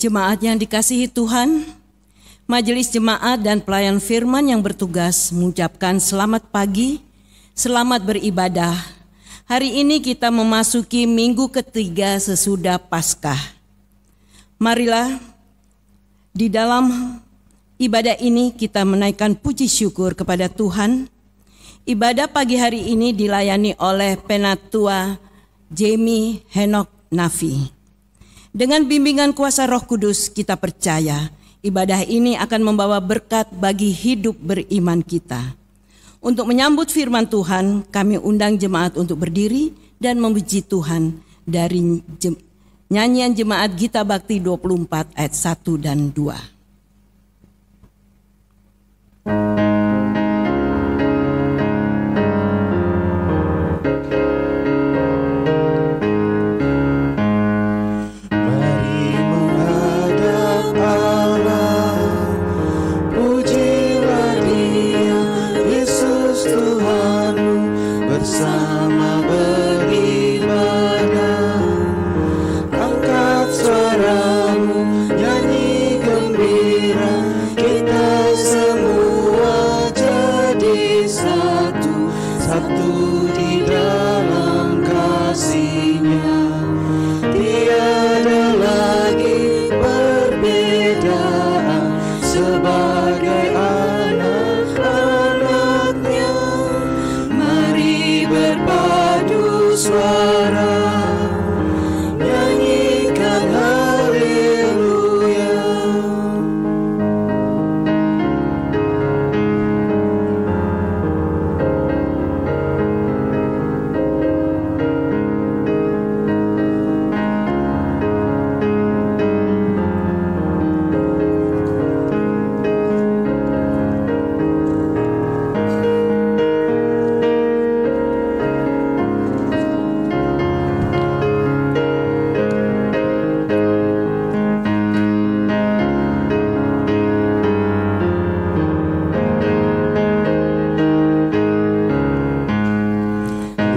Jemaat yang dikasihi Tuhan, Majelis Jemaat dan pelayan firman yang bertugas mengucapkan selamat pagi, selamat beribadah. Hari ini kita memasuki minggu ketiga sesudah Paskah. Marilah di dalam ibadah ini kita menaikkan puji syukur kepada Tuhan. Ibadah pagi hari ini dilayani oleh Penatua Jamie Henok Nafi. Dengan bimbingan kuasa Roh Kudus kita percaya ibadah ini akan membawa berkat bagi hidup beriman kita. Untuk menyambut firman Tuhan, kami undang jemaat untuk berdiri dan memuji Tuhan dari nyanyian Jemaat Gita Bakti 24 ayat 1 dan 2. suara, kita semua jadi satu, satu di dalam kasih-Nya. Tiada lagi perbedaan sebagai anak-anak-Nya. Mari berpadu suara, nyanyikan haleluya.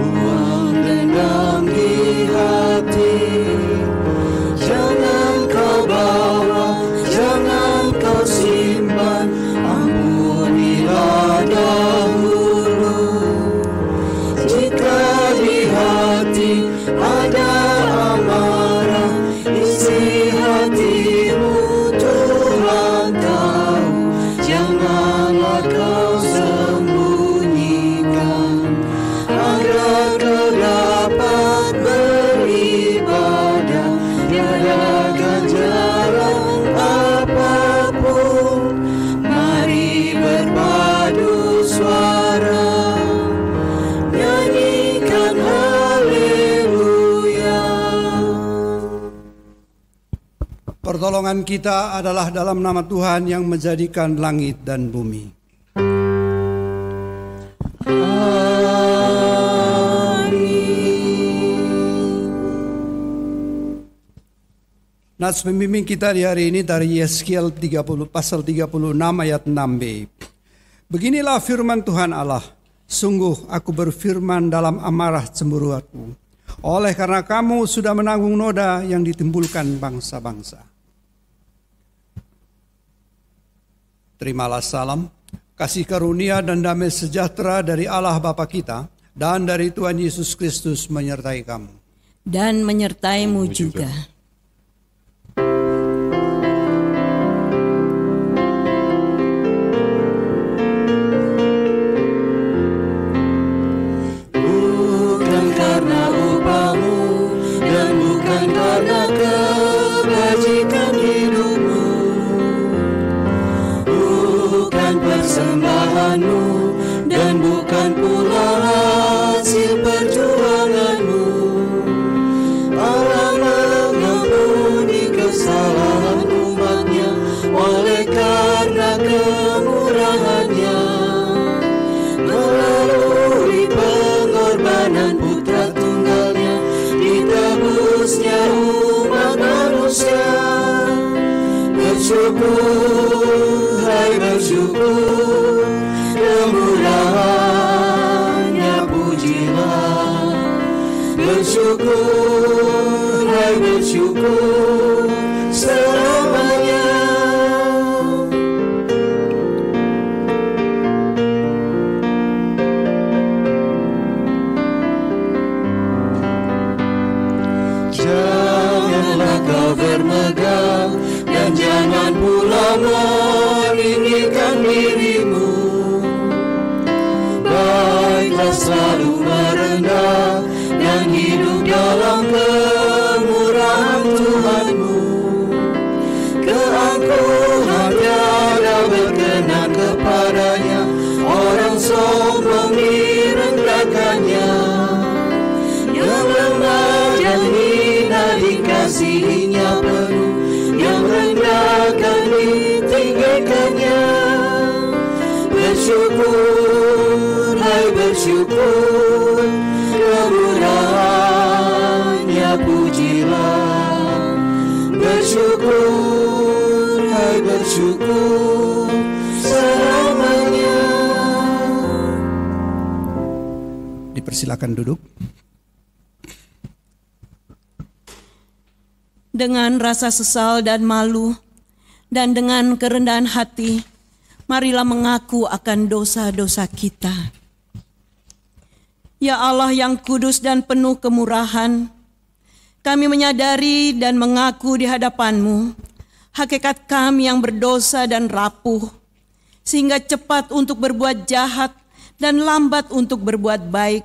Buang dendam di hati, jangan kau bawa, jangan kau simpan. Ampunilah dahulu. Jika di hati ada amarah, isi hatimu Tuhan tahu. Janganlah kau sembunyikan, agar kau dapat beribadah. Tiada ganjaran apapun. Mari berpadu suara, nyanyikan haleluya. Pertolongan kita adalah dalam nama Tuhan yang menjadikan langit dan bumi. Nats pembimbing kita di hari ini dari Yeskiel 30 pasal 36 ayat 6b. Beginilah firman Tuhan Allah, sungguh aku berfirman dalam amarah cemburuanku, oleh karena kamu sudah menanggung noda yang ditimbulkan bangsa-bangsa. Terimalah salam, kasih karunia dan damai sejahtera dari Allah Bapa kita dan dari Tuhan Yesus Kristus menyertai kamu. Dan menyertaimu juga. Bukan karena upahmu dan bukan karena kebajikan hidupmu, bukan persembahanmu dan bukan pula hasil perjuanganmu. Allah mengampuni kesalahan umat-Nya oleh karena kemurahan-Nya. Melalui pengorbanan putra tunggalnya, ditebusnya umat manusia. Bersyukur, hai bersyukur, kemurahan-Nya pujilah. Bersyukur, hai bersyukur, selamanya. Janganlah kau bermegah dan jangan pula meninggikan dirimu. Baiklah selalu merendah dan hidup dalam kemurahan Tuhanmu. Keangkuhan tiada berkenan kepadanya, orang sombong direndahkannya. Yang lemah dan hina dikasihinya penuh, yang rendahkan ditinggikannya. Bersyukur, hai bersyukur, kemurahan-Nya pujilah. Bersyukur, hai bersyukur, selamanya. Dipersilakan duduk. Dengan rasa sesal dan malu, Dan dengan kerendahan hati, marilah mengaku akan dosa-dosa kita. Ya Allah yang kudus dan penuh kemurahan, kami menyadari dan mengaku di hadapan-Mu hakikat kami yang berdosa dan rapuh, sehingga cepat untuk berbuat jahat dan lambat untuk berbuat baik.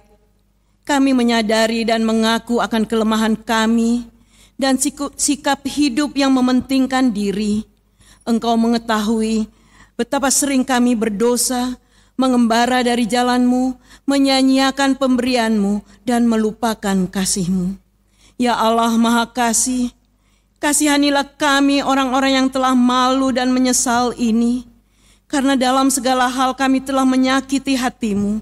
Kami menyadari dan mengaku akan kelemahan kami dan sikap hidup yang mementingkan diri. Engkau mengetahui betapa sering kami berdosa, mengembara dari jalan-Mu, menyanyiakan pemberian-Mu, dan melupakan kasih-Mu. Ya Allah Maha Kasih, kasihanilah kami orang-orang yang telah malu dan menyesal ini, karena dalam segala hal kami telah menyakiti hati-Mu.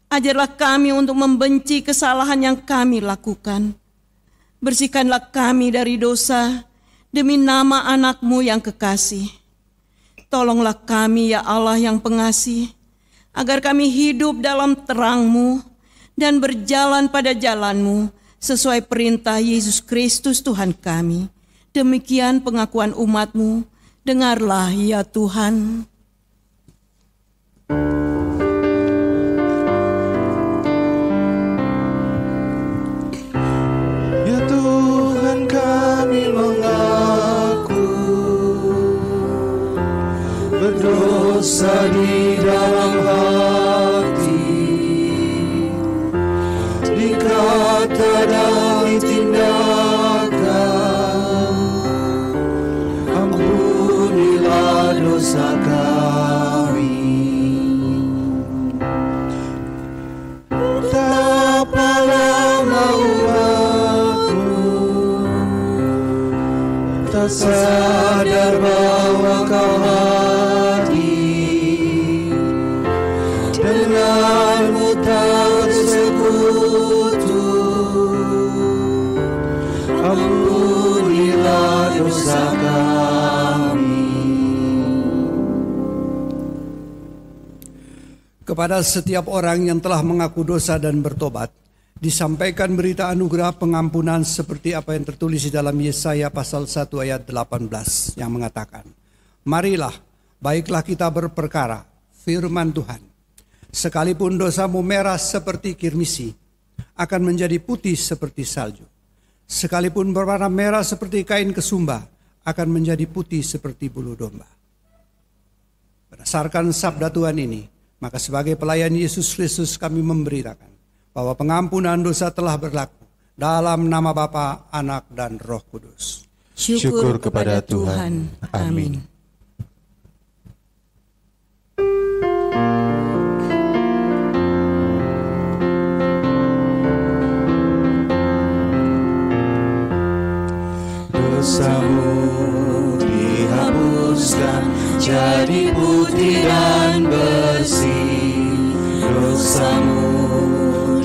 Ajarlah kami untuk membenci kesalahan yang kami lakukan. Bersihkanlah kami dari dosa demi nama anak-Mu yang kekasih. Tolonglah kami ya Allah yang pengasih, agar kami hidup dalam terang-Mu dan berjalan pada jalan-Mu sesuai perintah Yesus Kristus Tuhan kami. Demikian pengakuan umat-Mu, dengarlah ya Tuhan. Ya Tuhan, kami mengaku berdosa di dalam hati, di kata dan di tindakan. Ampunilah dosa kami. Betapa lama umatmu tak sadar bahwa Kau hadir, denganmu tak bersekutu. Ampunilah dosa kami. Kepada setiap orang yang telah mengaku dosa dan bertobat, disampaikan berita anugerah pengampunan seperti apa yang tertulis di dalam Yesaya pasal 1 ayat 18 yang mengatakan, marilah, baiklah kita berperkara, firman Tuhan. Sekalipun dosamu merah seperti kirmisi, akan menjadi putih seperti salju. Sekalipun berwarna merah seperti kain kesumba, akan menjadi putih seperti bulu domba. Berdasarkan sabda Tuhan ini, maka sebagai pelayan Yesus Kristus kami memberitakan bahwa pengampunan dosa telah berlaku dalam nama Bapa, Anak, dan Roh Kudus. Syukur kepada Tuhan. Amin. Dosamu dihapuskan, jadi putih dan bersih. Dosamu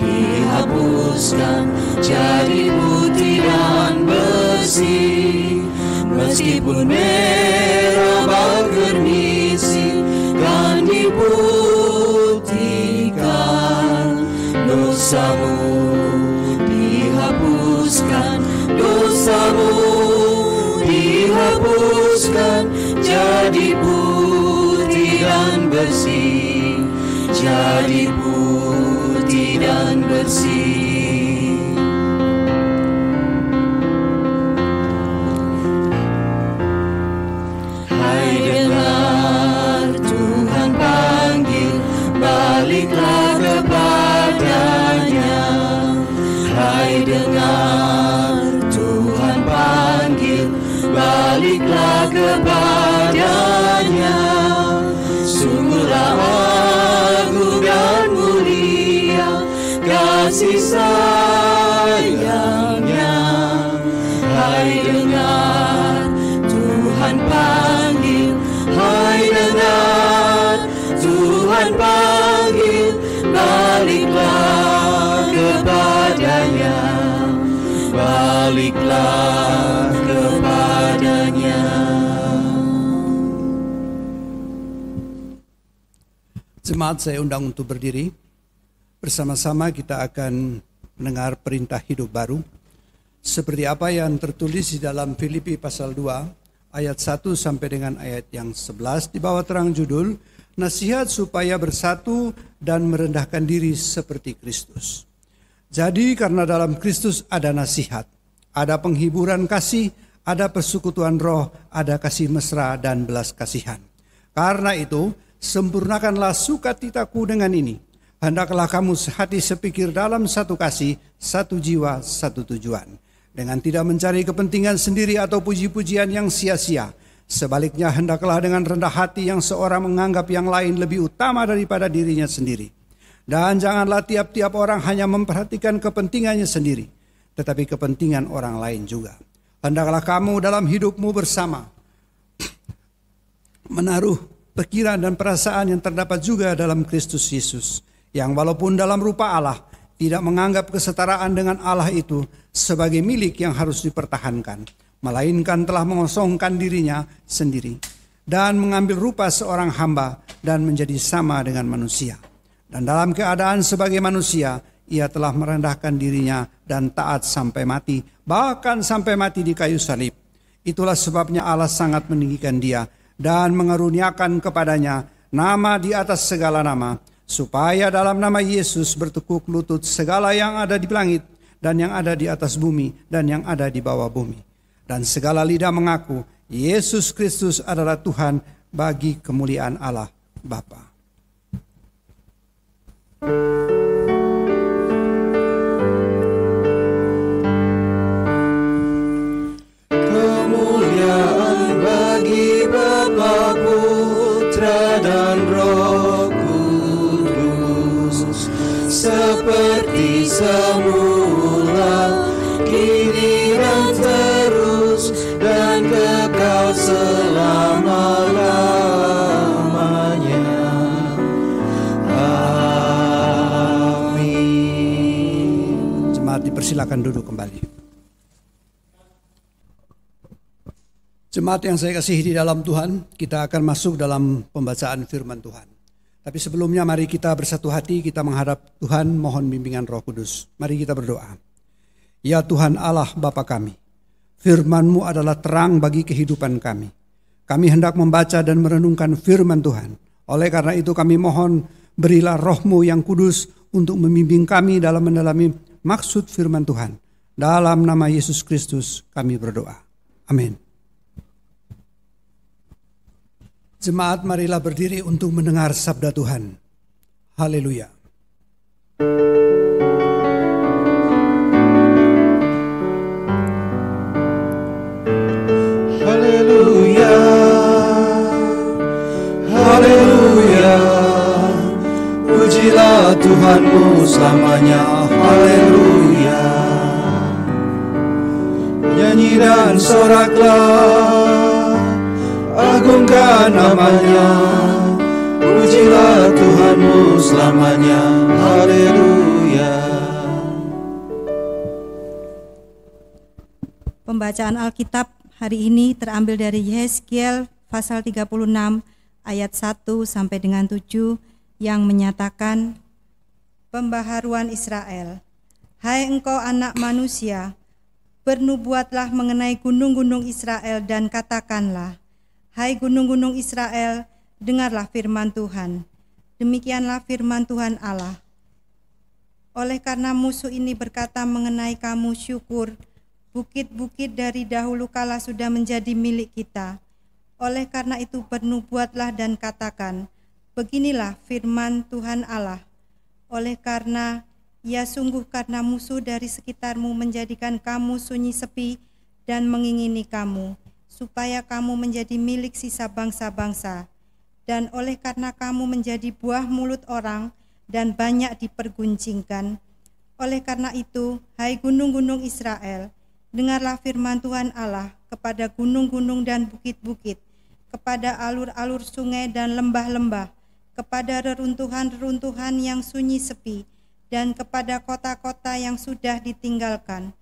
dihapuskan, jadi putih dan bersih. Meskipun merah bergermisi, kan diputihkan. Dosamu dihapuskan, dosamu dihapuskan, jadi putih dan bersih, jadi putih dan bersih. Hai dengar Tuhan panggil, baliklah kepadanya. Hai dengar Tuhan panggil, baliklah kepadanya. Sungguhlah agung dan mulia kasih sayangnya. Hai dengar Tuhan panggil, hai dengar Tuhan panggil, baliklah kepadanya, baliklah kepadanya. Jemaat, saya undang untuk berdiri. Bersama-sama kita akan mendengar perintah hidup baru, seperti apa yang tertulis di dalam Filipi pasal 2 ayat 1 sampai dengan ayat yang 11 di bawah terang judul Nasihat supaya bersatu dan merendahkan diri seperti Kristus. Jadi karena dalam Kristus ada nasihat, ada penghiburan kasih, ada persekutuan roh, ada kasih mesra dan belas kasihan. Karena itu, sempurnakanlah sukacitaku dengan ini. Hendaklah kamu sehati sepikir dalam satu kasih, satu jiwa, satu tujuan. Dengan tidak mencari kepentingan sendiri atau puji-pujian yang sia-sia. Sebaliknya hendaklah dengan rendah hati yang seorang menganggap yang lain lebih utama daripada dirinya sendiri. Dan janganlah tiap-tiap orang hanya memperhatikan kepentingannya sendiri, tetapi kepentingan orang lain juga. Hendaklah kamu dalam hidupmu bersama menaruh pikiran dan perasaan yang terdapat juga dalam Kristus Yesus, yang walaupun dalam rupa Allah, tidak menganggap kesetaraan dengan Allah itu sebagai milik yang harus dipertahankan, melainkan telah mengosongkan dirinya sendiri dan mengambil rupa seorang hamba dan menjadi sama dengan manusia. Dan dalam keadaan sebagai manusia, ia telah merendahkan dirinya dan taat sampai mati, bahkan sampai mati di kayu salib. Itulah sebabnya Allah sangat meninggikan dia dan mengaruniakan kepadanya nama di atas segala nama, supaya dalam nama Yesus bertekuk lutut segala yang ada di langit dan yang ada di atas bumi dan yang ada di bawah bumi. Dan segala lidah mengaku Yesus Kristus adalah Tuhan bagi kemuliaan Allah Bapa. Kemuliaan bagi Bapa, Putra dan Roh Kudus, seperti semula, kini dan terus, dan kekal selama-lamanya. Amin. Jemaat dipersilakan duduk kembali. Jemaat yang saya kasihi di dalam Tuhan, kita akan masuk dalam pembacaan firman Tuhan. Tapi sebelumnya mari kita bersatu hati, kita menghadap Tuhan, mohon bimbingan Roh Kudus. Mari kita berdoa. Ya Tuhan Allah Bapa kami, firman-Mu adalah terang bagi kehidupan kami. Kami hendak membaca dan merenungkan firman Tuhan. Oleh karena itu kami mohon, berilah Roh-Mu yang kudus untuk membimbing kami dalam mendalami maksud firman Tuhan. Dalam nama Yesus Kristus kami berdoa. Amin. Jemaat, marilah berdiri untuk mendengar sabda Tuhan. Haleluya. Haleluya, haleluya, pujilah Tuhanmu selamanya. Haleluya, nyanyi dan soraklah, agungkan namanya, pujilah Tuhanmu selamanya. Haleluya. Pembacaan Alkitab hari ini terambil dari Yehezkiel pasal 36 ayat 1 sampai dengan 7 yang menyatakan pembaharuan Israel. Hai engkau anak manusia, bernubuatlah mengenai gunung-gunung Israel dan katakanlah, hai gunung-gunung Israel, dengarlah firman Tuhan. Demikianlah firman Tuhan Allah. Oleh karena musuh ini berkata mengenai kamu, syukur, bukit-bukit dari dahulu kala sudah menjadi milik kita. Oleh karena itu bernubuatlah dan katakan, beginilah firman Tuhan Allah. Oleh karena ya sungguh karena musuh dari sekitarmu menjadikan kamu sunyi sepi dan mengingini kamu, supaya kamu menjadi milik sisa bangsa-bangsa. Dan oleh karena kamu menjadi buah mulut orang dan banyak diperguncingkan. Oleh karena itu, hai gunung-gunung Israel, dengarlah firman Tuhan Allah kepada gunung-gunung dan bukit-bukit, kepada alur-alur sungai dan lembah-lembah, kepada reruntuhan-reruntuhan yang sunyi sepi, dan kepada kota-kota yang sudah ditinggalkan,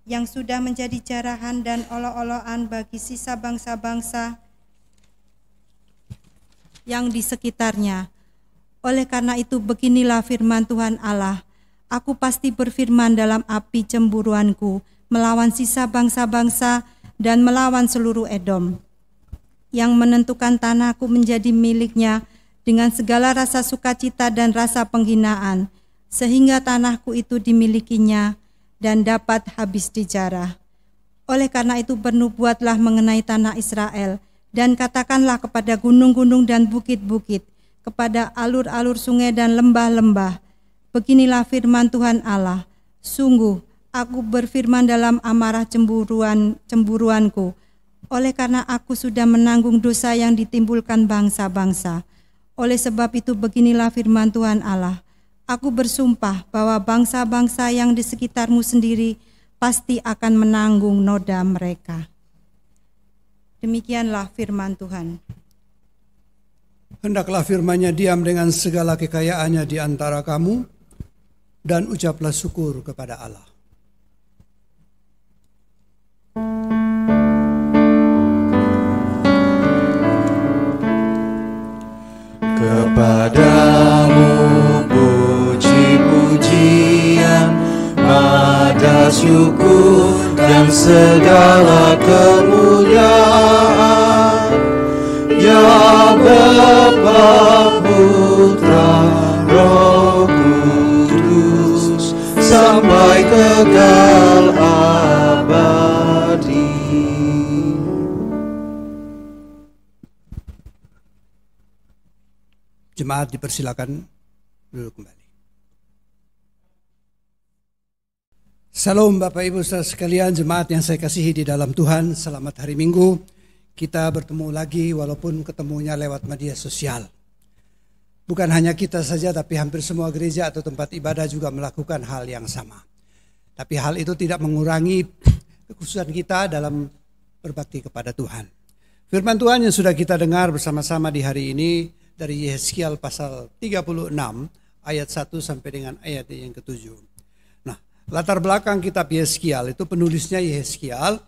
yang sudah menjadi jarahan dan olok-olokan bagi sisa bangsa-bangsa yang di sekitarnya. Oleh karena itu beginilah firman Tuhan Allah, aku pasti berfirman dalam api cemburuanku, melawan sisa bangsa-bangsa dan melawan seluruh Edom. yang menentukan tanahku menjadi miliknya dengan segala rasa sukacita dan rasa penghinaan, sehingga tanahku itu dimilikinya dan dapat habis dijarah. Oleh karena itu bernubuatlah mengenai tanah Israel, dan katakanlah kepada gunung-gunung dan bukit-bukit, kepada alur-alur sungai dan lembah-lembah, beginilah firman Tuhan Allah, sungguh aku berfirman dalam amarah cemburuanku, oleh karena aku sudah menanggung dosa yang ditimbulkan bangsa-bangsa. Oleh sebab itu beginilah firman Tuhan Allah, aku bersumpah bahwa bangsa-bangsa yang di sekitarmu sendiri pasti akan menanggung noda mereka. Demikianlah firman Tuhan. Hendaklah firman-Nya diam dengan segala kekayaannya di antara kamu, dan ucaplah syukur kepada Allah. Kepadamu puji-pujian, nada syukur dan segala kemuliaan, ya Bapa, Putra, Roh Kudus, sampai kekal abadi. Jemaat dipersilakan duduk kembali. Salam Bapak Ibu saudara sekalian, jemaat yang saya kasihi di dalam Tuhan. Selamat hari Minggu. Kita bertemu lagi walaupun ketemunya lewat media sosial. Bukan hanya kita saja, tapi hampir semua gereja atau tempat ibadah juga melakukan hal yang sama. Tapi hal itu tidak mengurangi kekhususan kita dalam berbakti kepada Tuhan. Firman Tuhan yang sudah kita dengar bersama-sama di hari ini dari Yeskiel pasal 36 ayat 1 sampai dengan ayat yang ke-7. Nah, latar belakang kitab Yeskiel itu penulisnya Yeskiel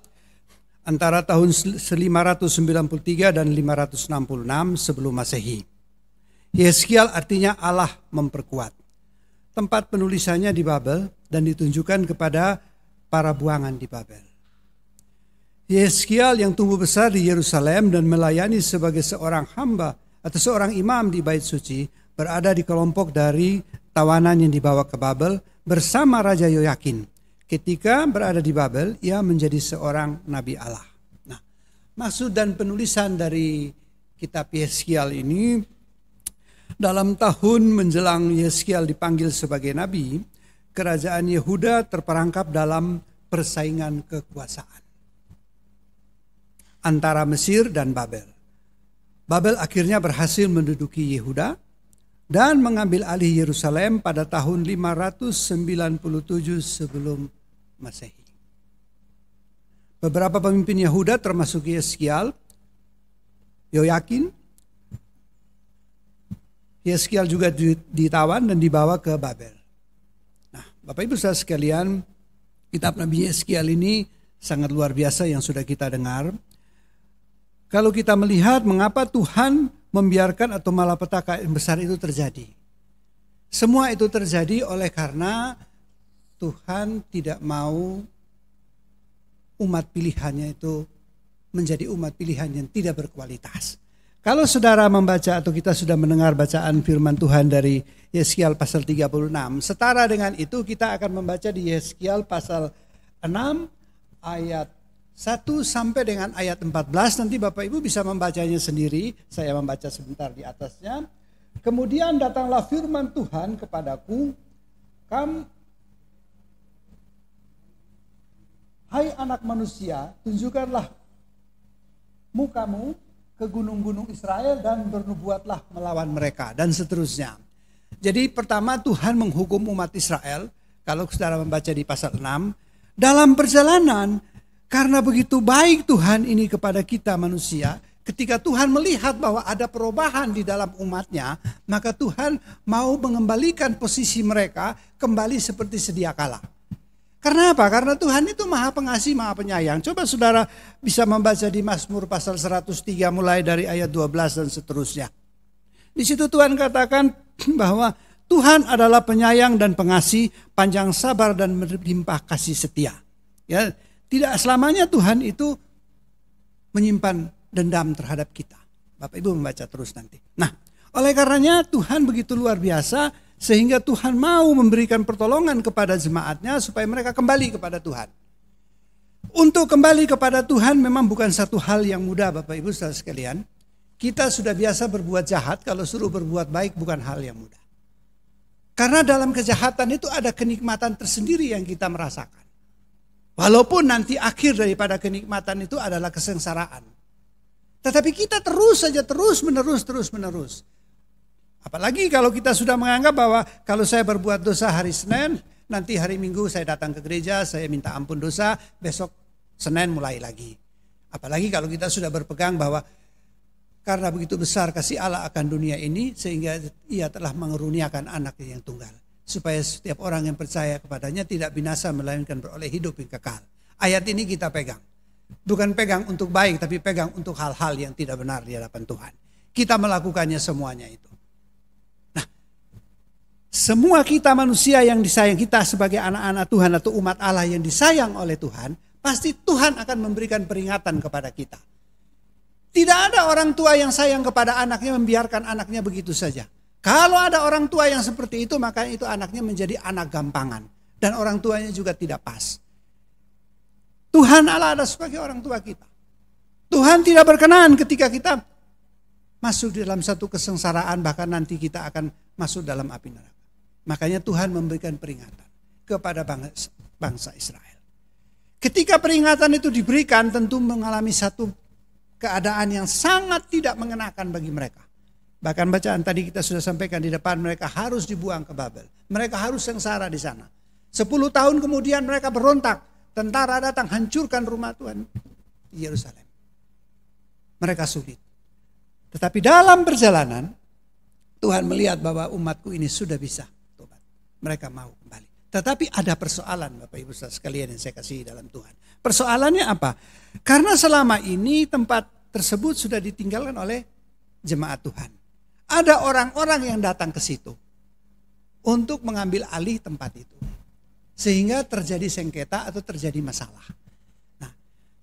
antara tahun 593 dan 566 sebelum Masehi. Yeskiel artinya Allah memperkuat. Tempat penulisannya di Babel dan ditunjukkan kepada para buangan di Babel. Yeskiel yang tumbuh besar di Yerusalem dan melayani sebagai seorang hamba atau seorang imam di Bait Suci, berada di kelompok dari tawanan yang dibawa ke Babel bersama Raja Yoyakin. Ketika berada di Babel, ia menjadi seorang nabi Allah. Nah, maksud dan penulisan dari kitab Yeskiel ini, dalam tahun menjelang Yeskiel dipanggil sebagai nabi, kerajaan Yehuda terperangkap dalam persaingan kekuasaan antara Mesir dan Babel. Babel akhirnya berhasil menduduki Yehuda dan mengambil alih Yerusalem pada tahun 597 sebelum Masehi. Beberapa pemimpin Yehuda termasuk Yeskiel, Yoyakin, Yeskiel juga ditawan dan dibawa ke Babel. Nah, Bapak Ibu saudara sekalian, kitab Nabi Yeskiel ini sangat luar biasa yang sudah kita dengar. Kalau kita melihat mengapa Tuhan membiarkan atau malapetaka yang besar itu terjadi. Semua itu terjadi oleh karena Tuhan tidak mau umat pilihannya itu menjadi umat pilihan yang tidak berkualitas. Kalau saudara membaca atau kita sudah mendengar bacaan firman Tuhan dari Yeskiel pasal 36, setara dengan itu kita akan membaca di Yeskiel pasal 6 ayat 1 sampai dengan ayat 14, nanti Bapak Ibu bisa membacanya sendiri, saya membaca sebentar di atasnya. Kemudian datanglah firman Tuhan kepadaku, hai anak manusia, tunjukkanlah mukamu ke gunung-gunung Israel dan bernubuatlah melawan mereka, dan seterusnya. Jadi pertama Tuhan menghukum umat Israel, kalau saudara membaca di pasal 6, dalam perjalanan. Karena begitu baik Tuhan ini kepada kita manusia, ketika Tuhan melihat bahwa ada perubahan di dalam umatnya, maka Tuhan mau mengembalikan posisi mereka kembali seperti sedia kala. Karena apa? Karena Tuhan itu maha pengasih, maha penyayang. Coba saudara bisa membaca di Mazmur pasal 103 mulai dari ayat 12 dan seterusnya. Di situ Tuhan katakan bahwa Tuhan adalah penyayang dan pengasih, panjang sabar dan berlimpah kasih setia. Ya. Tidak selamanya Tuhan itu menyimpan dendam terhadap kita. Bapak Ibu membaca terus nanti. Nah, oleh karenanya Tuhan begitu luar biasa sehingga Tuhan mau memberikan pertolongan kepada jemaatnya supaya mereka kembali kepada Tuhan. Untuk kembali kepada Tuhan memang bukan satu hal yang mudah Bapak Ibu saudara sekalian. Kita sudah biasa berbuat jahat, kalau suruh berbuat baik bukan hal yang mudah. Karena dalam kejahatan itu ada kenikmatan tersendiri yang kita merasakan. Walaupun nanti akhir daripada kenikmatan itu adalah kesengsaraan. Tetapi kita terus menerus. Apalagi kalau kita sudah menganggap bahwa kalau saya berbuat dosa hari Senin, nanti hari Minggu saya datang ke gereja, saya minta ampun dosa, besok Senin mulai lagi. Apalagi kalau kita sudah berpegang bahwa karena begitu besar kasih Allah akan dunia ini sehingga ia telah mengaruniakan anaknya yang tunggal. Supaya setiap orang yang percaya kepadanya tidak binasa melainkan beroleh hidup yang kekal. Ayat ini kita pegang. Bukan pegang untuk baik tapi pegang untuk hal-hal yang tidak benar di hadapan Tuhan. Kita melakukannya semuanya itu. Nah, semua kita manusia yang disayang, kita sebagai anak-anak Tuhan atau umat Allah yang disayang oleh Tuhan, pasti Tuhan akan memberikan peringatan kepada kita. Tidak ada orang tua yang sayang kepada anaknya membiarkan anaknya begitu saja. Kalau ada orang tua yang seperti itu, maka itu anaknya menjadi anak gampangan. Dan orang tuanya juga tidak pas. Tuhan Allah ada sebagai orang tua kita. Tuhan tidak berkenan ketika kita masuk di dalam satu kesengsaraan, bahkan nanti kita akan masuk dalam api neraka. Makanya Tuhan memberikan peringatan kepada bangsa Israel. Ketika peringatan itu diberikan, tentu mengalami satu keadaan yang sangat tidak mengenakan bagi mereka. Bahkan bacaan tadi kita sudah sampaikan di depan, mereka harus dibuang ke Babel. Mereka harus sengsara di sana. 10 tahun kemudian mereka berontak. Tentara datang hancurkan rumah Tuhan di Yerusalem. Mereka sulit. Tetapi dalam perjalanan, Tuhan melihat bahwa umatku ini sudah bisa tobat. Mereka mau kembali. Tetapi ada persoalan Bapak Ibu saudara sekalian yang saya kasih dalam Tuhan. Persoalannya apa? Karena selama ini tempat tersebut sudah ditinggalkan oleh jemaat Tuhan. Ada orang-orang yang datang ke situ untuk mengambil alih tempat itu. Sehingga terjadi sengketa atau terjadi masalah. Nah,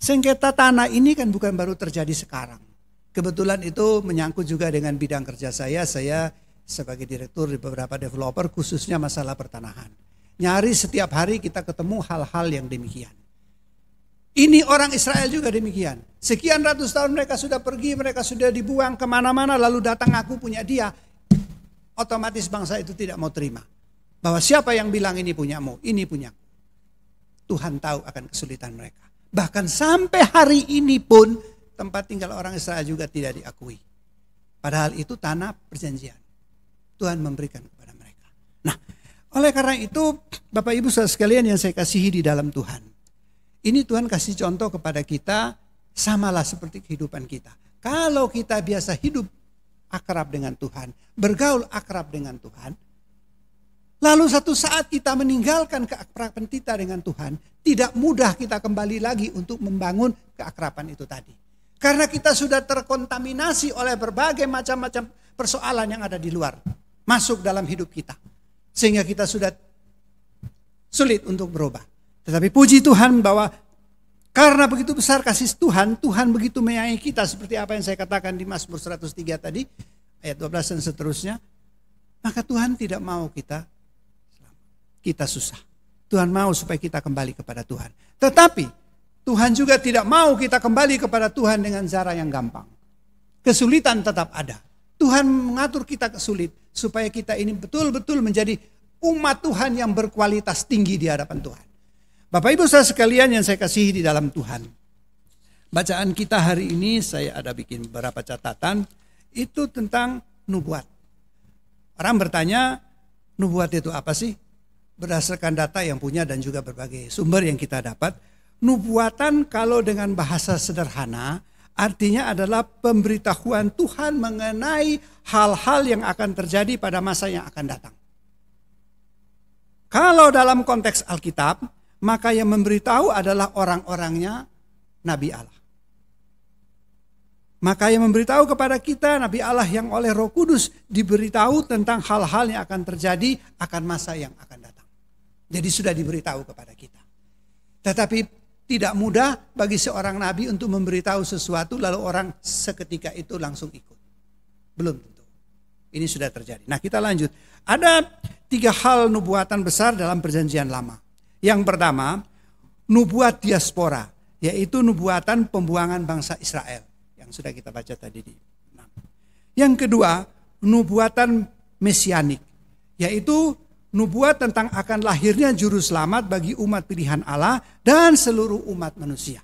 sengketa tanah ini kan bukan baru terjadi sekarang. Kebetulan itu menyangkut juga dengan bidang kerja saya. Saya sebagai direktur di beberapa developer khususnya masalah pertanahan. Nyaris setiap hari kita ketemu hal-hal yang demikian. Ini orang Israel juga demikian. Sekian ratus tahun mereka sudah pergi, mereka sudah dibuang kemana-mana, lalu datang aku punya dia. Otomatis bangsa itu tidak mau terima. Bahwa siapa yang bilang ini punyamu, ini punyaku. Tuhan tahu akan kesulitan mereka. Bahkan sampai hari ini pun tempat tinggal orang Israel juga tidak diakui. Padahal itu tanah perjanjian. Tuhan memberikan kepada mereka. Nah, oleh karena itu Bapak Ibu saudara sekalian yang saya kasihi di dalam Tuhan. Ini Tuhan kasih contoh kepada kita, samalah seperti kehidupan kita. Kalau kita biasa hidup akrab dengan Tuhan, bergaul akrab dengan Tuhan, lalu satu saat kita meninggalkan keakraban kita dengan Tuhan, tidak mudah kita kembali lagi untuk membangun keakraban itu tadi. Karena kita sudah terkontaminasi oleh berbagai macam-macam persoalan yang ada di luar, masuk dalam hidup kita. Sehingga kita sudah sulit untuk berubah. Tetapi puji Tuhan bahwa karena begitu besar kasih Tuhan, Tuhan begitu menyayangi kita seperti apa yang saya katakan di Mazmur 103 tadi, ayat 12 dan seterusnya. Maka Tuhan tidak mau kita susah. Tuhan mau supaya kita kembali kepada Tuhan. Tetapi Tuhan juga tidak mau kita kembali kepada Tuhan dengan cara yang gampang. Kesulitan tetap ada. Tuhan mengatur kita kesulit supaya kita ini betul-betul menjadi umat Tuhan yang berkualitas tinggi di hadapan Tuhan. Bapak Ibu saudara sekalian yang saya kasihi di dalam Tuhan. Bacaan kita hari ini saya ada bikin beberapa catatan. Itu tentang nubuat. Orang bertanya, nubuat itu apa sih? Berdasarkan data yang punya dan juga berbagai sumber yang kita dapat. Nubuatan kalau dengan bahasa sederhana artinya adalah pemberitahuan Tuhan mengenai hal-hal yang akan terjadi pada masa yang akan datang. Kalau dalam konteks Alkitab, maka yang memberitahu adalah orang-orangnya Nabi Allah. Maka yang memberitahu kepada kita Nabi Allah yang oleh Roh Kudus diberitahu tentang hal-hal yang akan terjadi akan masa yang akan datang. Jadi sudah diberitahu kepada kita. Tetapi Tidak mudah bagi seorang nabi untuk memberitahu sesuatu lalu orang seketika itu langsung ikut. Belum tentu. Ini sudah terjadi. Nah, kita lanjut. Ada 3 hal nubuatan besar dalam Perjanjian Lama. Yang pertama, nubuat diaspora, yaitu nubuatan pembuangan bangsa Israel yang sudah kita baca tadi di 6. Yang kedua, nubuatan mesianik, yaitu nubuat tentang akan lahirnya juru selamat bagi umat pilihan Allah dan seluruh umat manusia.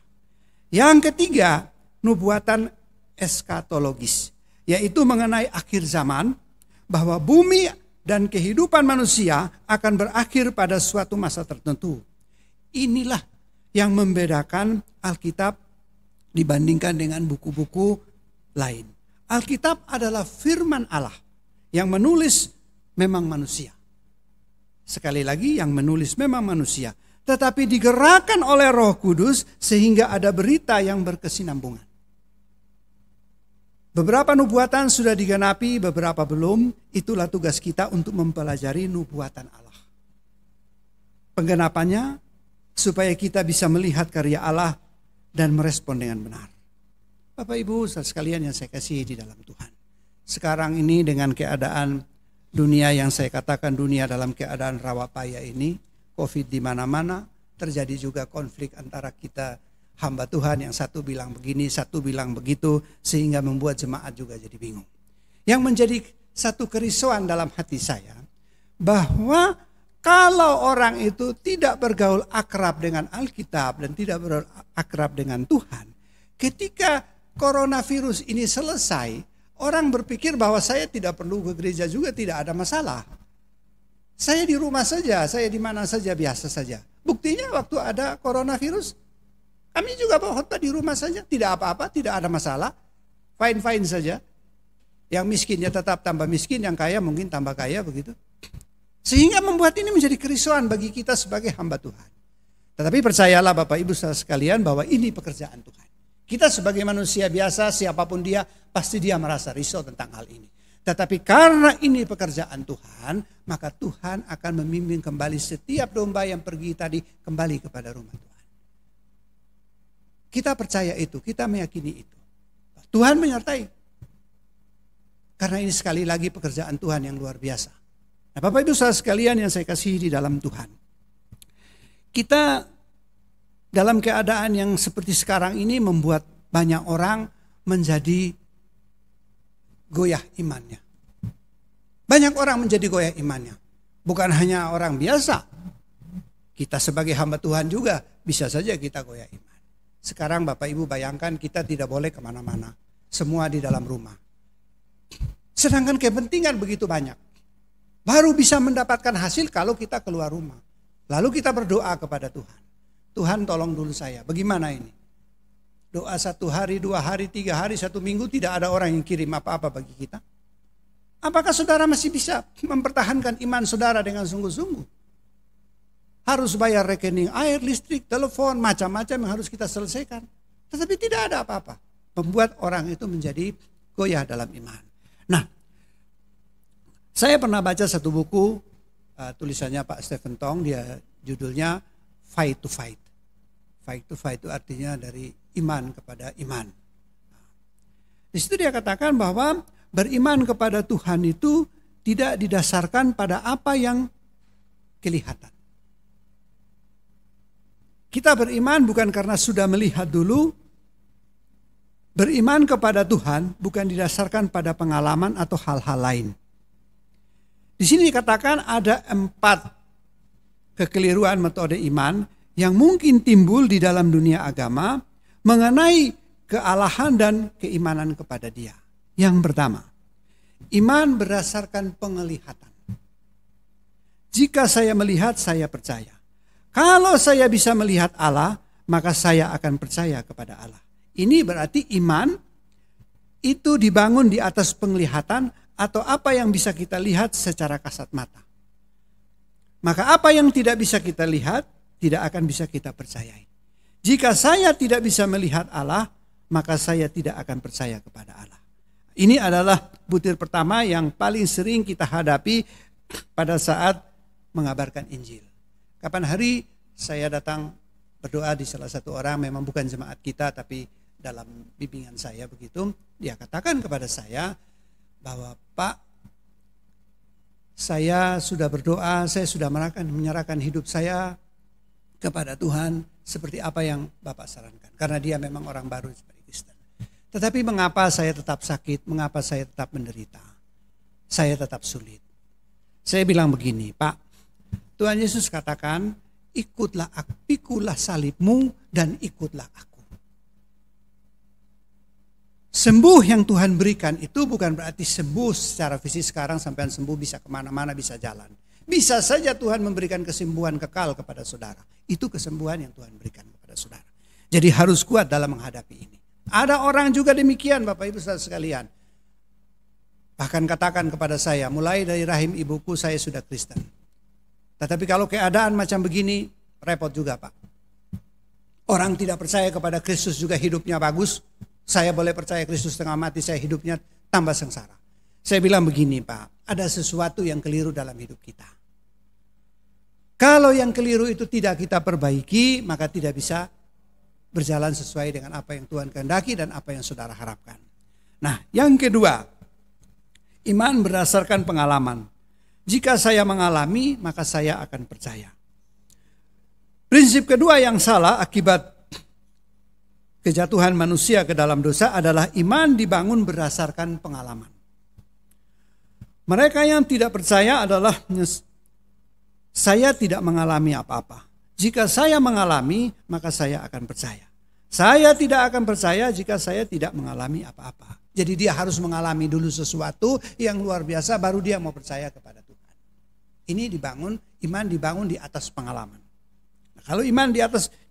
Yang ketiga, nubuatan eskatologis, yaitu mengenai akhir zaman, bahwa bumi dan kehidupan manusia akan berakhir pada suatu masa tertentu. Inilah yang membedakan Alkitab dibandingkan dengan buku-buku lain. Alkitab adalah firman Allah, yang menulis memang manusia. Sekali lagi, yang menulis memang manusia, tetapi digerakkan oleh Roh Kudus sehingga ada berita yang berkesinambungan. Beberapa nubuatan sudah digenapi, beberapa belum. Itulah tugas kita untuk mempelajari nubuatan Allah. Penggenapannya supaya kita bisa melihat karya Allah dan merespon dengan benar. Bapak Ibu saudara sekalian yang saya kasihi di dalam Tuhan. Sekarang ini dengan keadaan dunia yang saya katakan dunia dalam keadaan rawa paya ini, COVID di mana-mana, terjadi juga konflik antara kita hamba Tuhan, yang satu bilang begini, satu bilang begitu, sehingga membuat jemaat juga jadi bingung. Yang menjadi satu kerisauan dalam hati saya, bahwa kalau orang itu tidak bergaul akrab dengan Alkitab dan tidak bergaul akrab dengan Tuhan, ketika coronavirus ini selesai, orang berpikir bahwa saya tidak perlu ke gereja juga, tidak ada masalah. Saya di rumah saja, saya di mana saja, biasa saja. Buktinya waktu ada coronavirus, kami juga khotbah di rumah saja, tidak apa-apa, tidak ada masalah, fine-fine saja. Yang miskinnya tetap tambah miskin, yang kaya mungkin tambah kaya begitu. Sehingga membuat ini menjadi kerisauan bagi kita sebagai hamba Tuhan. Tetapi percayalah Bapak Ibu saudara sekalian bahwa ini pekerjaan Tuhan. Kita sebagai manusia biasa, siapapun dia, pasti dia merasa risau tentang hal ini. Tetapi karena ini pekerjaan Tuhan, maka Tuhan akan memimpin kembali setiap domba yang pergi tadi kembali kepada rumah Tuhan. Kita percaya itu, kita meyakini itu. Tuhan menyertai. Karena ini sekali lagi pekerjaan Tuhan yang luar biasa. Nah, Bapak Ibu saudara sekalian yang saya kasihi di dalam Tuhan. Kita dalam keadaan yang seperti sekarang ini membuat banyak orang menjadi goyah imannya. Banyak orang menjadi goyah imannya. Bukan hanya orang biasa. Kita sebagai hamba Tuhan juga bisa saja kita goyah iman. Sekarang Bapak Ibu bayangkan kita tidak boleh kemana-mana. Semua di dalam rumah. Sedangkan kepentingan begitu banyak. Baru bisa mendapatkan hasil kalau kita keluar rumah. Lalu kita berdoa kepada Tuhan. Tuhan tolong dulu saya. Bagaimana ini? Doa 1 hari, 2 hari, 3 hari, 1 minggu tidak ada orang yang kirim apa-apa bagi kita. Apakah saudara masih bisa mempertahankan iman saudara dengan sungguh-sungguh? Harus bayar rekening air, listrik, telepon, macam-macam yang harus kita selesaikan. Tetapi tidak ada apa-apa. Membuat orang itu menjadi goyah dalam iman. Nah, saya pernah baca satu buku, tulisannya Pak Stephen Tong, dia judulnya Fight to Fight. Fight to Fight itu artinya dari iman kepada iman. Di situ dia katakan bahwa beriman kepada Tuhan itu tidak didasarkan pada apa yang kelihatan. Kita beriman bukan karena sudah melihat dulu. Beriman kepada Tuhan bukan didasarkan pada pengalaman atau hal-hal lain. Di sini dikatakan ada 4 kekeliruan metode iman yang mungkin timbul di dalam dunia agama mengenai kealahan dan keimanan kepada Dia. Yang pertama, iman berdasarkan penglihatan. Jika saya melihat, saya percaya. Kalau saya bisa melihat Allah, maka saya akan percaya kepada Allah. Ini berarti iman itu dibangun di atas penglihatan atau apa yang bisa kita lihat secara kasat mata. Maka apa yang tidak bisa kita lihat, tidak akan bisa kita percayai. Jika saya tidak bisa melihat Allah, maka saya tidak akan percaya kepada Allah. Ini adalah butir pertama yang paling sering kita hadapi pada saat mengabarkan Injil. Kapan hari saya datang berdoa di salah satu orang, memang bukan jemaat kita tapi dalam bimbingan saya begitu. Dia katakan kepada saya bahwa Pak, saya sudah berdoa, saya sudah menyerahkan hidup saya kepada Tuhan seperti apa yang Bapak sarankan. Karena dia memang orang baru sebagai Kristen. Tetapi mengapa saya tetap sakit, mengapa saya tetap menderita? Saya tetap sulit. Saya bilang begini, Pak, Tuhan Yesus katakan, ikutlah aku, pikulah salibmu dan ikutlah aku. Sembuh yang Tuhan berikan itu bukan berarti sembuh secara fisik sekarang sampai sembuh bisa kemana-mana, bisa jalan. Bisa saja Tuhan memberikan kesembuhan kekal kepada saudara. Itu kesembuhan yang Tuhan berikan kepada saudara. Jadi harus kuat dalam menghadapi ini. Ada orang juga demikian Bapak Ibu saudara sekalian. Bahkan katakan kepada saya, mulai dari rahim ibuku saya sudah Kristen. Tetapi kalau keadaan macam begini, repot juga Pak. Orang tidak percaya kepada Kristus juga hidupnya bagus. Saya boleh percaya Kristus tengah mati, saya hidupnya tambah sengsara. Saya bilang begini Pak, ada sesuatu yang keliru dalam hidup kita. Kalau yang keliru itu tidak kita perbaiki, maka tidak bisa berjalan sesuai dengan apa yang Tuhan kehendaki dan apa yang saudara harapkan. Nah, yang kedua, iman berdasarkan pengalaman. Jika saya mengalami, maka saya akan percaya. Prinsip kedua yang salah akibat kejatuhan manusia ke dalam dosa adalah iman dibangun berdasarkan pengalaman. Mereka yang tidak percaya adalah saya tidak mengalami apa-apa. Jika saya mengalami, maka saya akan percaya. Saya tidak akan percaya jika saya tidak mengalami apa-apa. Jadi dia harus mengalami dulu sesuatu yang luar biasa baru dia mau percaya kepada Tuhan. Ini iman dibangun di atas pengalaman. Nah, kalau iman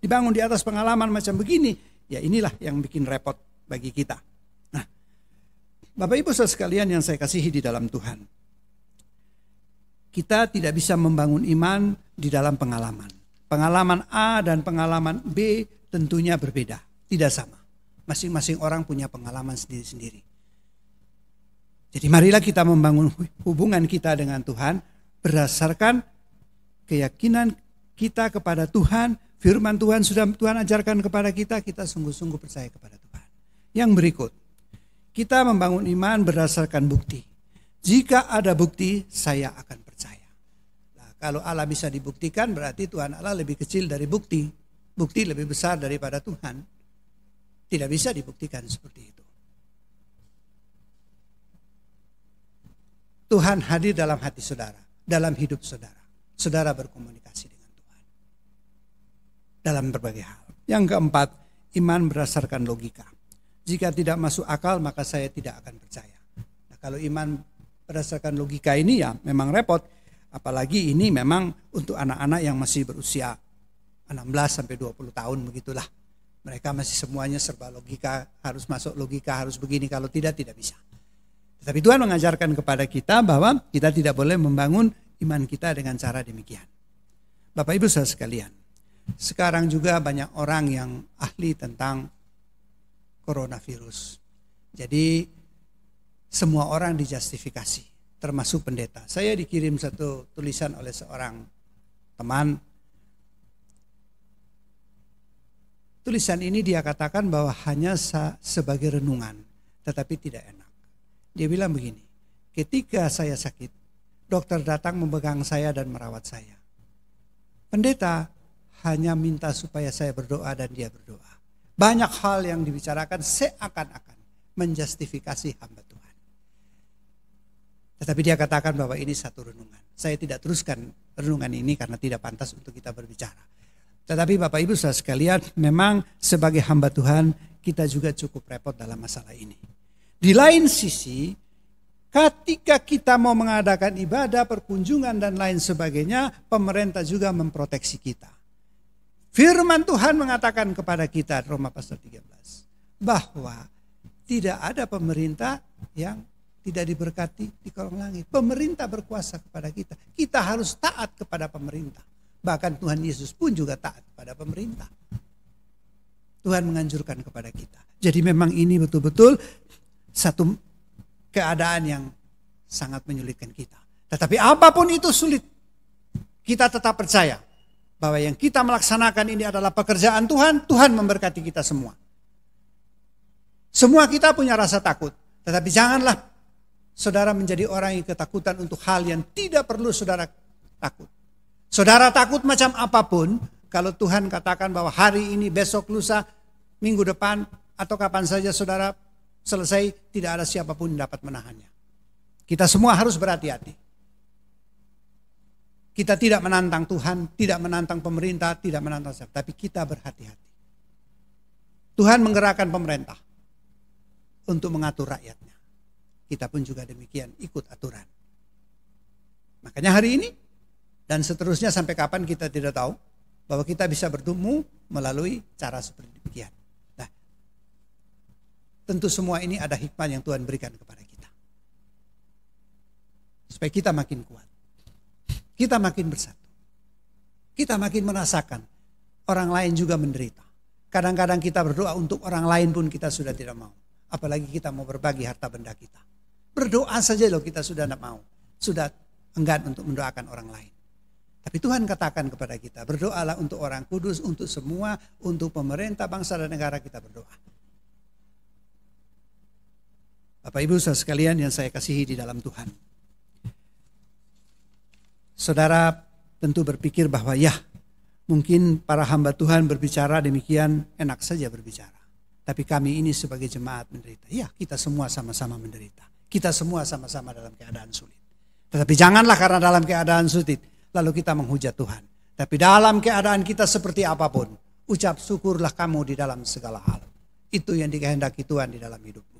dibangun di atas pengalaman macam begini, ya inilah yang bikin repot bagi kita. Nah, Bapak Ibu saudara sekalian yang saya kasihi di dalam Tuhan. Kita tidak bisa membangun iman di dalam pengalaman. Pengalaman A dan pengalaman B tentunya berbeda, tidak sama. Masing-masing orang punya pengalaman sendiri-sendiri. Jadi marilah kita membangun hubungan kita dengan Tuhan berdasarkan keyakinan kita kepada Tuhan. Firman Tuhan sudah Tuhan ajarkan kepada kita, kita sungguh-sungguh percaya kepada Tuhan. Yang berikut, kita membangun iman berdasarkan bukti. Jika ada bukti, saya akan percaya. Nah, kalau Allah bisa dibuktikan, berarti Tuhan Allah lebih kecil dari bukti. Bukti lebih besar daripada Tuhan. Tidak bisa dibuktikan seperti itu. Tuhan hadir dalam hati saudara, dalam hidup saudara. Saudara berkomunikasi dengan Tuhan dalam berbagai hal. Yang keempat, iman berdasarkan logika. Jika tidak masuk akal, maka saya tidak akan percaya. Nah, kalau iman berdasarkan logika ini ya memang repot. Apalagi ini memang untuk anak-anak yang masih berusia 16 sampai 20 tahun begitulah. Mereka masih semuanya serba logika, harus masuk logika, harus begini, kalau tidak bisa. Tetapi Tuhan mengajarkan kepada kita bahwa kita tidak boleh membangun iman kita dengan cara demikian. Bapak Ibu saudara sekalian, sekarang juga banyak orang yang ahli tentang coronavirus. Jadi semua orang dijustifikasi, termasuk pendeta. Saya dikirim satu tulisan oleh seorang teman. Tulisan ini dia katakan bahwa hanya sebagai renungan, tetapi tidak enak. Dia bilang begini, ketika saya sakit, dokter datang memegang saya dan merawat saya. Pendeta hanya minta supaya saya berdoa dan dia berdoa. Banyak hal yang dibicarakan seakan-akan menjustifikasi hamba Tuhan. Tetapi dia katakan bahwa ini satu renungan. Saya tidak teruskan renungan ini karena tidak pantas untuk kita berbicara. Tetapi Bapak Ibu saudara sekalian, memang sebagai hamba Tuhan kita juga cukup repot dalam masalah ini. Di lain sisi, ketika kita mau mengadakan ibadah, perkunjungan dan lain sebagainya, pemerintah juga memproteksi kita. Firman Tuhan mengatakan kepada kita, Roma pasal 13, bahwa tidak ada pemerintah yang tidak diberkati di kolong langit. Pemerintah berkuasa kepada kita. Kita harus taat kepada pemerintah. Bahkan Tuhan Yesus pun juga taat kepada pemerintah. Tuhan menganjurkan kepada kita. Jadi memang ini betul-betul satu keadaan yang sangat menyulitkan kita. Tetapi apapun itu sulit, kita tetap percaya bahwa yang kita melaksanakan ini adalah pekerjaan Tuhan, Tuhan memberkati kita semua. Semua kita punya rasa takut, tetapi janganlah saudara menjadi orang yang ketakutan untuk hal yang tidak perlu saudara takut. Saudara takut macam apapun, kalau Tuhan katakan bahwa hari ini, besok, lusa, minggu depan, atau kapan saja saudara selesai, tidak ada siapapun yang dapat menahannya. Kita semua harus berhati-hati. Kita tidak menantang Tuhan, tidak menantang pemerintah, tidak menantang siapa, tapi kita berhati-hati. Tuhan menggerakkan pemerintah untuk mengatur rakyatnya. Kita pun juga demikian, ikut aturan. Makanya hari ini dan seterusnya sampai kapan kita tidak tahu, bahwa kita bisa bertemu melalui cara seperti demikian. Nah, tentu semua ini ada hikmah yang Tuhan berikan kepada kita, supaya kita makin kuat. Kita makin bersatu. Kita makin merasakan orang lain juga menderita. Kadang-kadang kita berdoa untuk orang lain pun kita sudah tidak mau. Apalagi kita mau berbagi harta benda kita. Berdoa saja loh kita sudah tidak mau. Sudah enggan untuk mendoakan orang lain. Tapi Tuhan katakan kepada kita, berdoalah untuk orang kudus, untuk semua, untuk pemerintah, bangsa dan negara kita berdoa. Bapak Ibu saudara sekalian yang saya kasihi di dalam Tuhan. Saudara tentu berpikir bahwa ya, mungkin para hamba Tuhan berbicara demikian enak saja berbicara. Tapi kami ini sebagai jemaat menderita. Ya, kita semua sama-sama menderita. Kita semua sama-sama dalam keadaan sulit. Tetapi janganlah karena dalam keadaan sulit lalu kita menghujat Tuhan. Tapi dalam keadaan kita seperti apapun, ucap syukurlah kamu di dalam segala hal. Itu yang dikehendaki Tuhan di dalam hidupmu.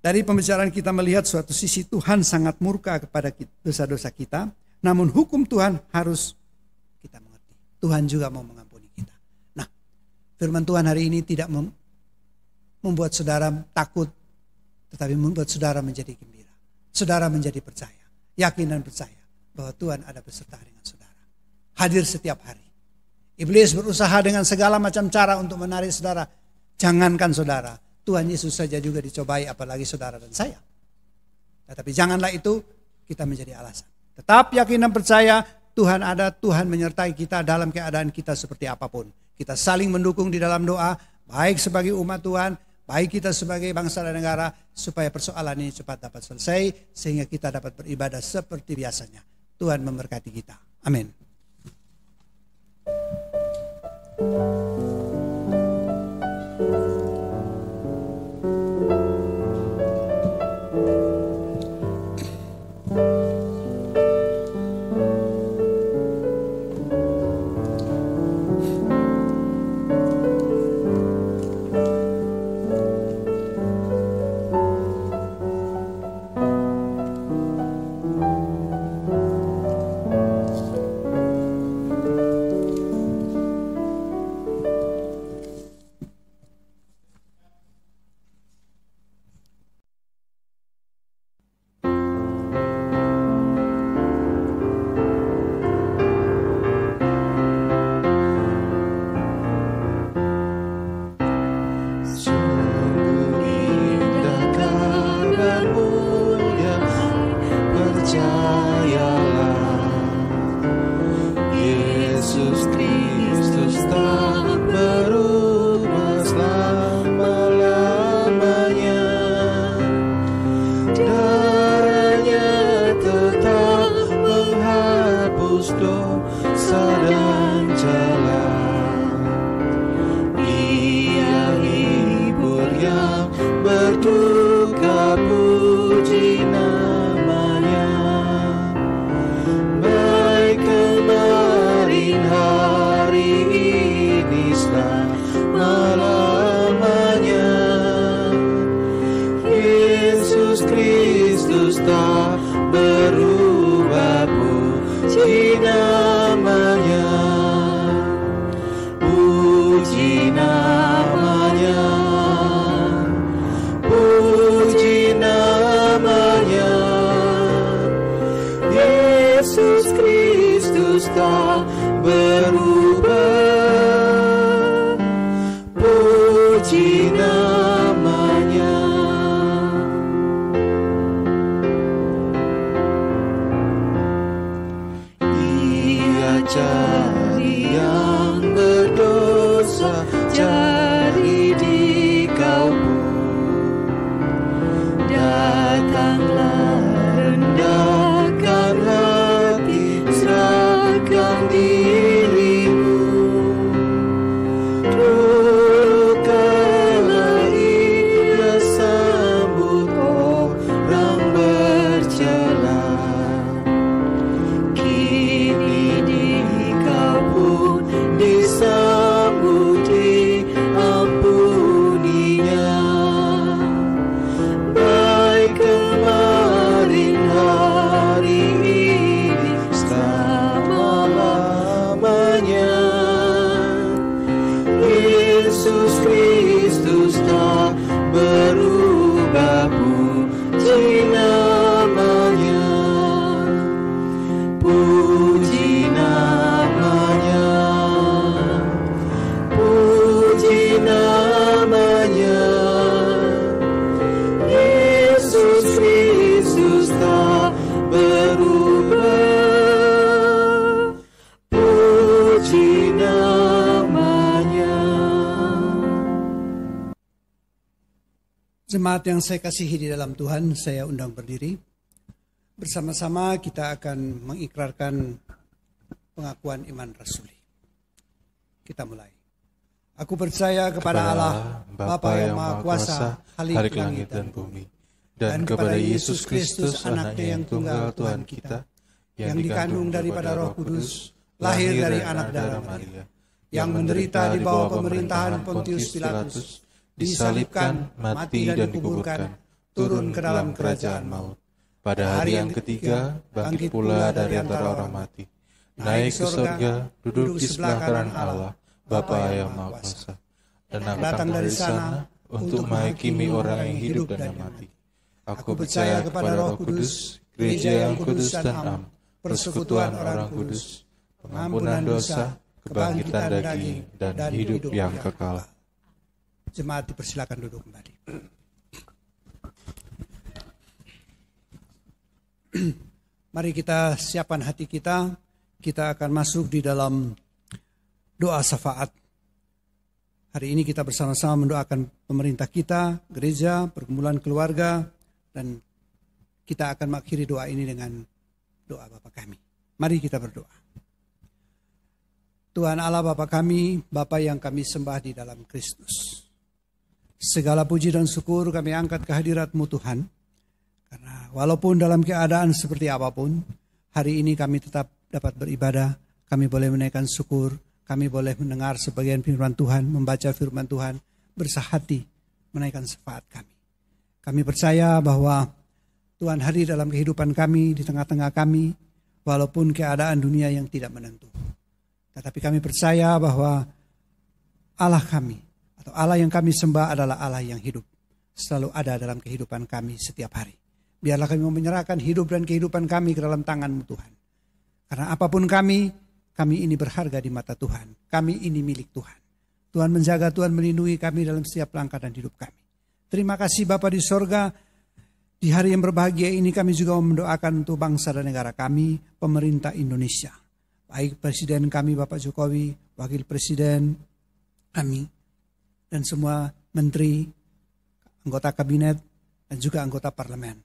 Dari pembicaraan kita melihat suatu sisi Tuhan sangat murka kepada dosa-dosa kita. Namun hukum Tuhan harus kita mengerti. Tuhan juga mau mengampuni kita. Nah, firman Tuhan hari ini tidak membuat saudara takut, tetapi membuat saudara menjadi gembira. Saudara menjadi percaya, yakin dan percaya bahwa Tuhan ada beserta dengan saudara. Hadir setiap hari. Iblis berusaha dengan segala macam cara untuk menarik saudara. Jangankan saudara, Tuhan Yesus saja juga dicobai, apalagi saudara dan saya. Tetapi janganlah itu kita menjadi alasan. Tetap yakin dan percaya Tuhan ada, Tuhan menyertai kita dalam keadaan kita seperti apapun. Kita saling mendukung di dalam doa, baik sebagai umat Tuhan, baik kita sebagai bangsa dan negara, supaya persoalan ini cepat dapat selesai, sehingga kita dapat beribadah seperti biasanya. Tuhan memberkati kita. Amin. Puji Jemaat yang saya kasihi di dalam Tuhan, saya undang berdiri. Bersama-sama kita akan mengikrarkan pengakuan iman rasuli. Kita mulai. Aku percaya kepada Allah, Bapa yang Maha Kuasa, Khalik langit dan bumi, dan kepada Yesus Kristus, Anaknya yang tunggal Tuhan kita, yang dikandung daripada Roh Kudus, lahir dari anak darah Maria, yang menderita di bawah pemerintahan Pontius Pilatus, disalibkan, mati dan dikuburkan, turun ke dalam kerajaan maut. Pada hari yang ketiga, bangkit pula dari antara orang mati, naik ke surga, duduk di sebelah kanan Allah, Bapa yang Maha Kuasa, dan akan datang dari sana untuk menghakimi orang yang hidup dan yang mati. Aku percaya kepada Roh Kudus, gereja yang kudus dan am, persekutuan orang kudus, pengampunan dosa, kebangkitan daging, dan hidup yang kekal. Jemaat dipersilakan duduk kembali. Mari kita siapkan hati kita. Kita akan masuk di dalam doa syafaat. Hari ini kita bersama-sama mendoakan pemerintah kita, gereja, pergumulan keluarga, dan kita akan mengakhiri doa ini dengan doa Bapa kami. Mari kita berdoa. Tuhan Allah Bapa kami, Bapa yang kami sembah di dalam Kristus. Segala puji dan syukur kami angkat kehadirat-Mu Tuhan. Karena walaupun dalam keadaan seperti apapun, hari ini kami tetap dapat beribadah, kami boleh menaikkan syukur, kami boleh mendengar sebagian firman Tuhan, membaca firman Tuhan, bersahati menaikkan syafaat kami. Kami percaya bahwa Tuhan hadir dalam kehidupan kami, di tengah-tengah kami, walaupun keadaan dunia yang tidak menentu. Tetapi kami percaya bahwa Allah kami, atau Allah yang kami sembah adalah Allah yang hidup. Selalu ada dalam kehidupan kami setiap hari. Biarlah kami menyerahkan hidup dan kehidupan kami ke dalam tangan-Mu Tuhan. Karena apapun kami ini berharga di mata Tuhan. Kami ini milik Tuhan. Tuhan menjaga, Tuhan melindungi kami dalam setiap langkah dan hidup kami. Terima kasih Bapa di sorga. Di hari yang berbahagia ini kami juga mendoakan untuk bangsa dan negara kami, pemerintah Indonesia. Baik Presiden kami Bapak Jokowi, Wakil Presiden kami, dan semua menteri, anggota kabinet, dan juga anggota parlemen.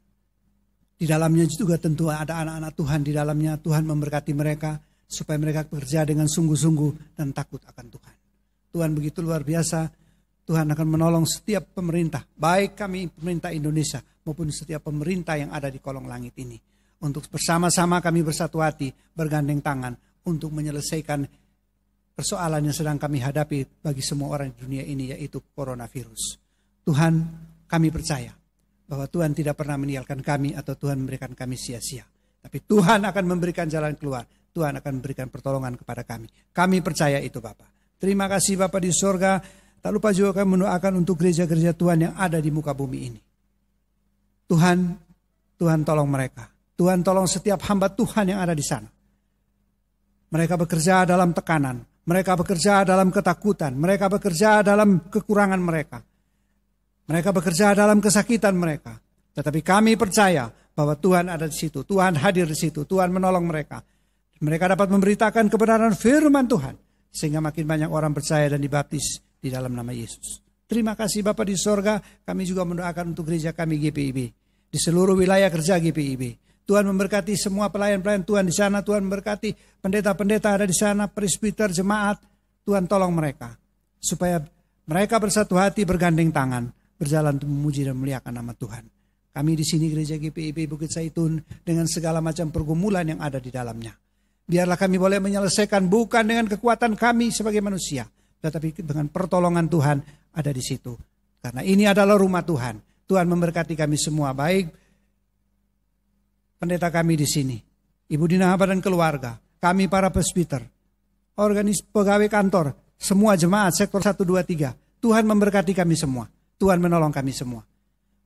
Di dalamnya juga tentu ada anak-anak Tuhan di dalamnya. Tuhan memberkati mereka supaya mereka bekerja dengan sungguh-sungguh dan takut akan Tuhan. Tuhan begitu luar biasa. Tuhan akan menolong setiap pemerintah, baik kami pemerintah Indonesia maupun setiap pemerintah yang ada di kolong langit ini. Untuk bersama-sama kami bersatu hati, bergandeng tangan untuk menyelesaikan persoalan yang sedang kami hadapi bagi semua orang di dunia ini, yaitu coronavirus. Tuhan, kami percaya bahwa Tuhan tidak pernah meninggalkan kami atau Tuhan memberikan kami sia-sia. Tapi Tuhan akan memberikan jalan keluar. Tuhan akan memberikan pertolongan kepada kami. Kami percaya itu Bapa. Terima kasih Bapa di sorga. Tak lupa juga kami mendoakan untuk gereja-gereja Tuhan yang ada di muka bumi ini. Tuhan tolong mereka. Tuhan tolong setiap hamba Tuhan yang ada di sana. Mereka bekerja dalam tekanan. Mereka bekerja dalam ketakutan. Mereka bekerja dalam kekurangan mereka. Mereka bekerja dalam kesakitan mereka. Tetapi kami percaya bahwa Tuhan ada di situ. Tuhan hadir di situ. Tuhan menolong mereka. Mereka dapat memberitakan kebenaran firman Tuhan. Sehingga makin banyak orang percaya dan dibaptis di dalam nama Yesus. Terima kasih Bapa di sorga. Kami juga mendoakan untuk gereja kami GPIB. Di seluruh wilayah kerja GPIB. Tuhan memberkati semua pelayan-pelayan Tuhan di sana. Tuhan memberkati pendeta-pendeta ada di sana, presbiter, jemaat. Tuhan tolong mereka. Supaya mereka bersatu hati, bergandeng tangan, berjalan untuk memuji dan memuliakan nama Tuhan. Kami di sini gereja GPIB Bukit Zaitun dengan segala macam pergumulan yang ada di dalamnya. Biarlah kami boleh menyelesaikan bukan dengan kekuatan kami sebagai manusia, tetapi dengan pertolongan Tuhan ada di situ. Karena ini adalah rumah Tuhan. Tuhan memberkati kami semua, baik pendeta kami di sini, Ibu Dina Haba dan keluarga, kami para presbiter, pegawai kantor, semua jemaat sektor 1, 2, 3. Tuhan memberkati kami semua. Tuhan menolong kami semua.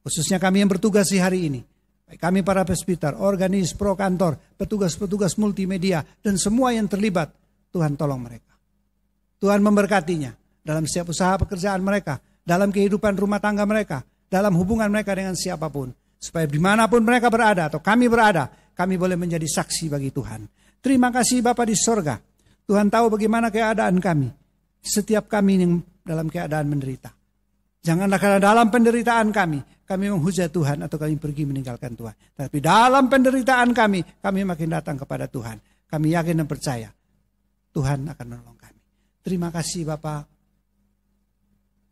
Khususnya kami yang bertugas di hari ini. Baik kami para presbiter, organis, pro kantor, petugas-petugas multimedia, dan semua yang terlibat. Tuhan tolong mereka. Tuhan memberkatinya dalam setiap usaha pekerjaan mereka, dalam kehidupan rumah tangga mereka, dalam hubungan mereka dengan siapapun. Supaya dimanapun mereka berada atau kami berada, kami boleh menjadi saksi bagi Tuhan. Terima kasih Bapa di sorga. Tuhan tahu bagaimana keadaan kami. Setiap kami yang dalam keadaan menderita. Janganlah karena dalam penderitaan kami menghujat Tuhan atau kami pergi meninggalkan Tuhan. Tapi dalam penderitaan kami makin datang kepada Tuhan. Kami yakin dan percaya Tuhan akan menolong kami. Terima kasih Bapak.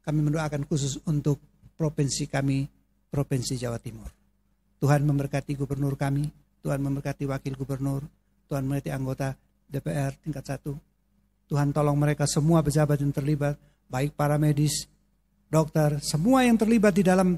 Kami mendoakan khusus untuk provinsi kami, Provinsi Jawa Timur. Tuhan memberkati gubernur kami, Tuhan memberkati wakil gubernur, Tuhan memberkati anggota DPR tingkat 1. Tuhan tolong mereka semua pejabat yang terlibat, baik para medis, dokter, semua yang terlibat di dalam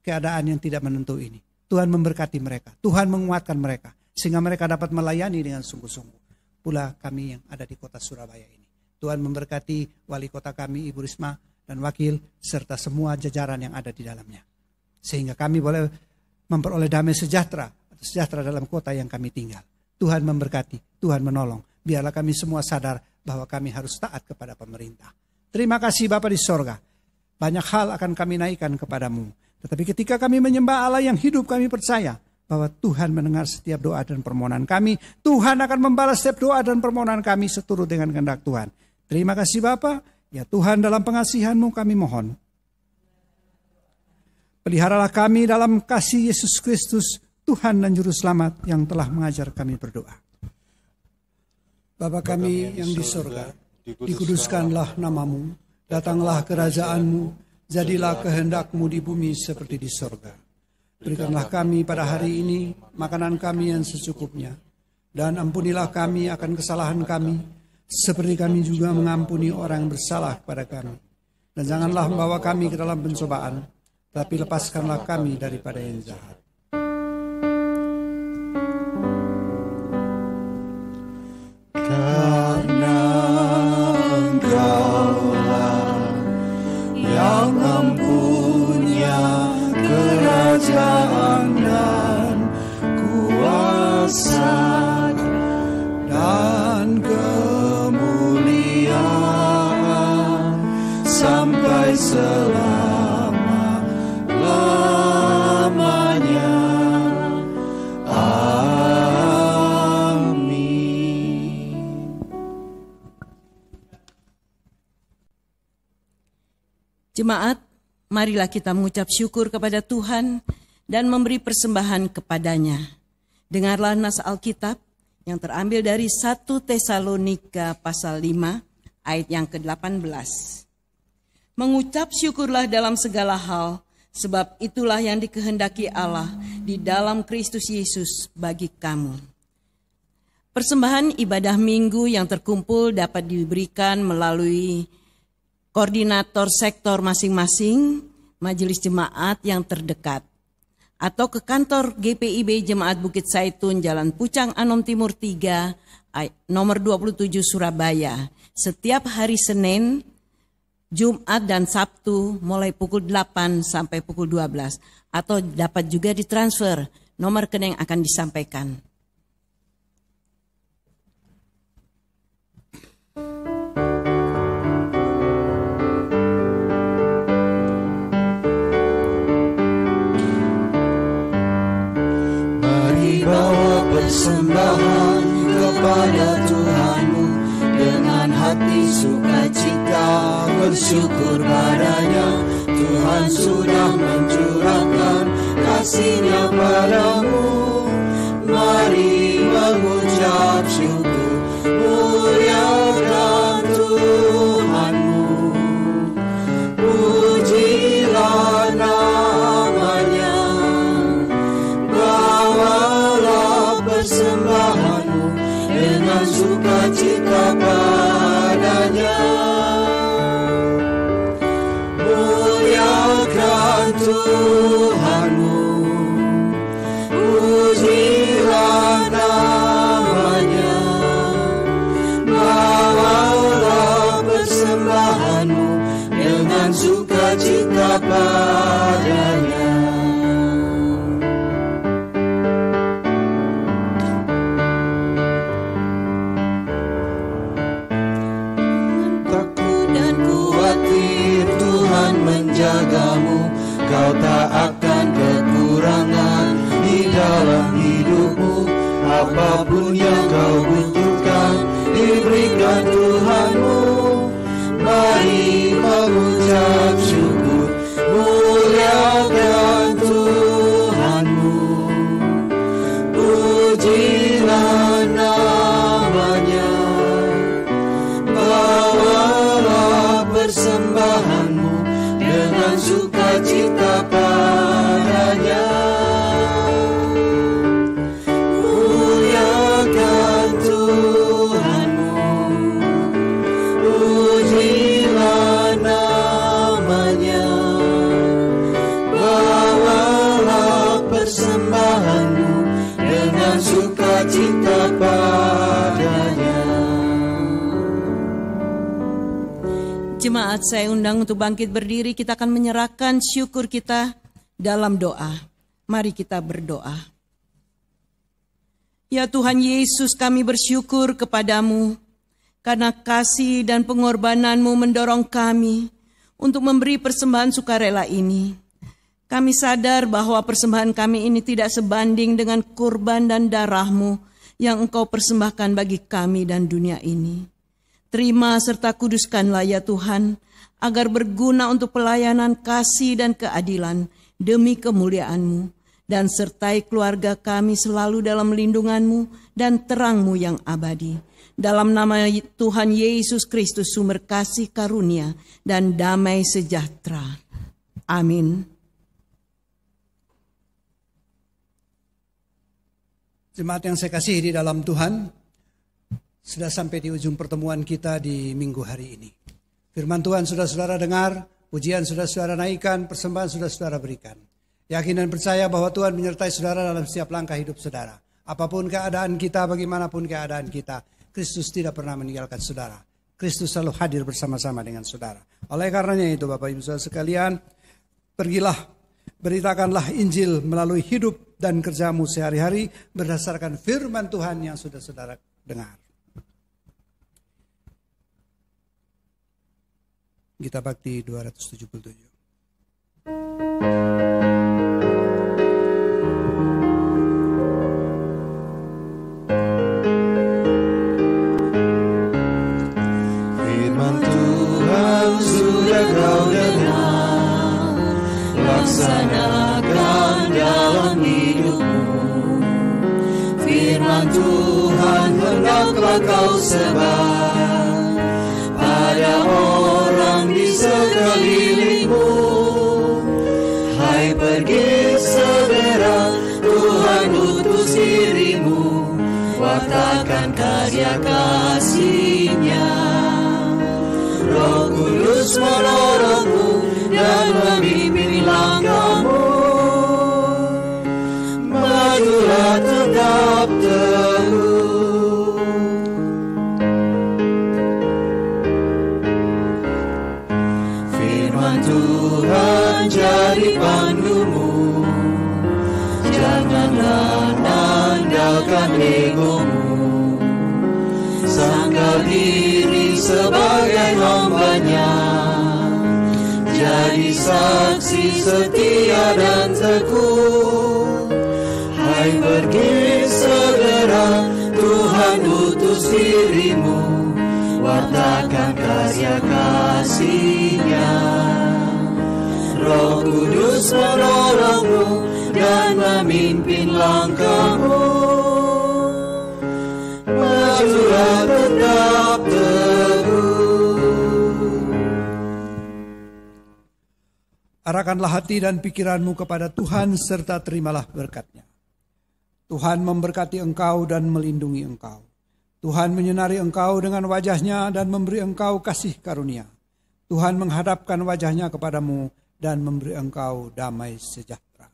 keadaan yang tidak menentu ini. Tuhan memberkati mereka, Tuhan menguatkan mereka, sehingga mereka dapat melayani dengan sungguh-sungguh. Pula kami yang ada di kota Surabaya ini. Tuhan memberkati wali kota kami, Ibu Risma, dan wakil, serta semua jajaran yang ada di dalamnya. Sehingga kami boleh memperoleh damai sejahtera dalam kota yang kami tinggal. Tuhan memberkati, Tuhan menolong. Biarlah kami semua sadar bahwa kami harus taat kepada pemerintah. Terima kasih Bapa di sorga. Banyak hal akan kami naikkan kepadamu. Tetapi ketika kami menyembah Allah yang hidup, kami percaya bahwa Tuhan mendengar setiap doa dan permohonan kami. Tuhan akan membalas setiap doa dan permohonan kami seturut dengan kehendak Tuhan. Terima kasih Bapa. Ya Tuhan, dalam pengasihan-Mu kami mohon. Peliharalah kami dalam kasih Yesus Kristus, Tuhan dan Juru Selamat yang telah mengajar kami berdoa. Bapa kami yang di surga, dikuduskanlah nama-Mu, datanglah kerajaan-Mu, jadilah kehendak-Mu di bumi seperti di surga. Berikanlah kami pada hari ini makanan kami yang secukupnya, dan ampunilah kami akan kesalahan kami, seperti kami juga mengampuni orang yang bersalah kepada kami. Dan janganlah membawa kami ke dalam pencobaan, tapi lepaskanlah kami daripada yang jahat. Karena Engkaulah yang mempunyai kerajaan dan kuasa dan kemuliaan sampai selama-lamanya. Amin. Jemaat, marilah kita mengucap syukur kepada Tuhan dan memberi persembahan kepadanya. Dengarlah nas Alkitab yang terambil dari 1 Tesalonika pasal 5 ayat yang ke-18. Mengucap syukurlah dalam segala hal, sebab itulah yang dikehendaki Allah di dalam Kristus Yesus bagi kamu. Persembahan ibadah minggu yang terkumpul dapat diberikan melalui koordinator sektor masing-masing majelis jemaat yang terdekat, atau ke kantor GPIB Jemaat Bukit Saitun, Jalan Pucang Anom Timur 3, nomor 27 Surabaya, setiap hari Senin, Jumat dan Sabtu mulai pukul 8 sampai pukul 12, atau dapat juga ditransfer nomor rekening akan disampaikan. Bawa persembahan kepada Tuhanmu dengan hati sukacita, bersyukur padanya. Tuhan sudah mencurahkan kasih-Nya padamu. Mari mengucap syukur, muliakan Tuhanmu, pujilah namanya. Persembahanmu dengan sukacita padanya. Muliakan Tuhanmu, pujilah namanya. Bawalah persembahanmu dengan sukacita padanya. Menjagamu, kau tak akan kekurangan di dalam hidupmu. Apapun yang kau butuhkan diberikan Tuhanmu. Mari mengucap syukur. Jemaat, saya undang untuk bangkit berdiri. Kita akan menyerahkan syukur kita dalam doa. Mari kita berdoa. Ya Tuhan Yesus, kami bersyukur kepadamu karena kasih dan pengorbanan-Mu mendorong kami untuk memberi persembahan sukarela ini. Kami sadar bahwa persembahan kami ini tidak sebanding dengan kurban dan darah-Mu yang Engkau persembahkan bagi kami dan dunia ini. Terima serta kuduskanlah ya Tuhan, agar berguna untuk pelayanan kasih dan keadilan demi kemuliaan-Mu, dan sertai keluarga kami selalu dalam lindungan-Mu dan terang-Mu yang abadi. Dalam nama Tuhan Yesus Kristus, sumber kasih karunia dan damai sejahtera. Amin. Jemaat yang saya kasihi di dalam Tuhan, sudah sampai di ujung pertemuan kita di minggu hari ini. Firman Tuhan sudah saudara dengar, pujian sudah saudara naikkan, persembahan sudah saudara berikan. Yakin dan percaya bahwa Tuhan menyertai saudara dalam setiap langkah hidup saudara. Apapun keadaan kita, bagaimanapun keadaan kita, Kristus tidak pernah meninggalkan saudara. Kristus selalu hadir bersama-sama dengan saudara. Oleh karenanya itu Bapak Ibu Saudara sekalian, pergilah, beritakanlah Injil melalui hidup dan kerjamu sehari-hari berdasarkan firman Tuhan yang sudah saudara dengar. Gita Bakti 277. Firman Tuhan sudah kau dengar, laksanakan dalam hidupmu. Firman Tuhan hendaklah kau sebar pada orang di sekelilingmu. Hai, pergi segera, Tuhan utus dirimu, wartakan karya kasih-Nya. Roh Kudus menolongmu dan memimpin langkahmu. Majulah tetap teguh. Tuhan jadi pandumu, janganlah andalkan egomu. Sangkal diri sebagai hamba-Nya, jadi saksi setia dan teguh. Hai, pergi segera, Tuhan utus dirimu, wartakan karya kasih-Nya. Roh Kudus menolongmu dan memimpin langkahmu. Majulah tetap teguh. Arahkanlah hati dan pikiranmu kepada Tuhan serta terimalah berkat-Nya. Tuhan memberkati engkau dan melindungi engkau. Tuhan menyinari engkau dengan wajah-Nya dan memberi engkau kasih karunia. Tuhan menghadapkan wajah-Nya kepadamu dan memberi engkau damai sejahtera.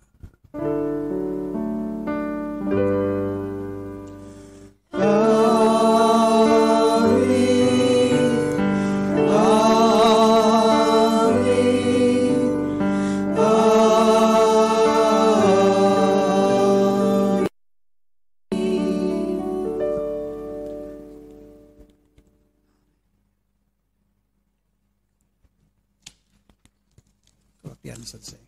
Kebaktian selesai.